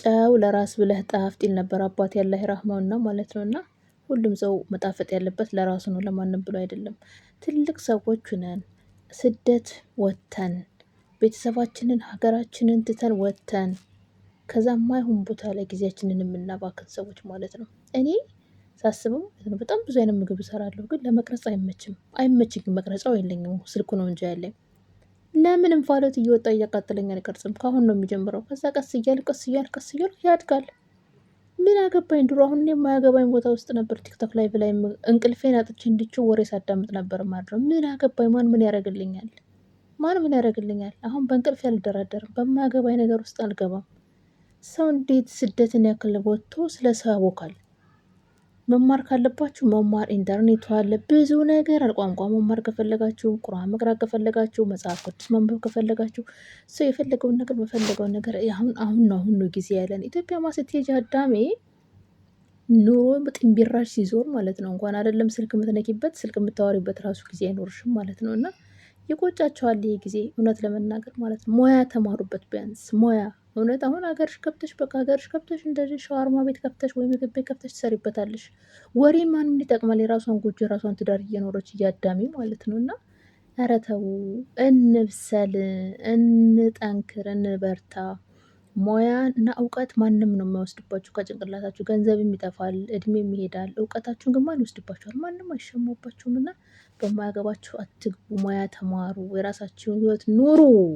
ጨው ለራስ ብለህ ጣፍጥ ይል ነበር አባቴ አላህ ይራህመውና ማለት ነው። እና ሁሉም ሰው መጣፈጥ ያለበት ለራሱ ነው፣ ለማንም ብሎ አይደለም። ትልቅ ሰዎች ነን። ስደት ወጥተን ቤተሰባችንን ሀገራችንን ትተን ወጥተን ከዛ የማይሆን ቦታ ላይ ጊዜያችንን የምናባክን ሰዎች ማለት ነው። እኔ ሳስበው በጣም ብዙ አይነት ምግብ እሰራለሁ፣ ግን ለመቅረጽ አይመችኝም። መቅረጫው የለኝም፣ ስልኩ ነው እንጂ ያለኝ። ለምን እንፋሎት እየወጣ እያቃጠለኝ አልቀርጽም? ከአሁን ነው የሚጀምረው። ከዛ ቀስ እያል ያድጋል። ምን አገባኝ? ድሮ አሁን የማያገባኝ ቦታ ውስጥ ነበር ቲክቶክ ላይ ብላይ እንቅልፌን አጥቼ እንድችው ወሬ ሳዳምጥ ነበር ማድረው። ምን አገባኝ? ማን ምን ያደርግልኛል? አሁን በእንቅልፌ አልደራደርም። በማያገባኝ ነገር ውስጥ አልገባም። ሰው እንዴት ስደትን ያክል ወጥቶ ስለ ሰው ያቦካል? መማር ካለባችሁ መማር፣ ኢንተርኔቱ አለ፣ ብዙ ነገር አለ። ቋንቋ መማር ከፈለጋችሁ፣ ቁርአን መቅራት ከፈለጋችሁ፣ መጽሐፍ ቅዱስ ማንበብ ከፈለጋችሁ፣ ሰው የፈለገውን ነገር በፈለገውን ነገር አሁን ነው ጊዜ ያለን። ኢትዮጵያ ስትሄጂ አዳሜ ኑሮ በጣም ቢራሽ ሲዞር ማለት ነው። እንኳን አይደለም ስልክ የምትነኪበት፣ ስልክ የምታወሪበት ራሱ ጊዜ አይኖርሽም ማለት ነው። እና ይቆጫቸዋል ይሄ ጊዜ እውነት ለመናገር ማለት ነው። ሙያ ተማሩበት ቢያንስ ሙያ። እውነት አሁን ሀገርሽ ገብተሽ እንደዚህ ሸዋርማ ቤት ከፍተሽ ወይ ምግብ ቤት ከፍተሽ ትሰሪበታለሽ። ወሬ ማንም ይጠቅማል? የራሷን ጎጆ የራሷን ትዳር እየኖረች እያዳሚ ማለት ነው። እና ኧረ ተው እንብሰል፣ እንጠንክር፣ እንበርታ። ሙያ እና እውቀት ማንም ነው የማይወስድባችሁ ከጭንቅላታችሁ። ገንዘብም ይጠፋል፣ እድሜም ይሄዳል። እውቀታችሁን ግን ማን ይወስድባችኋል? ማንም አይሸማባችሁም። እና በማያገባችሁ አትግቡ። ሙያ ተማሩ፣ የራሳችሁን ህይወት ኑሩ።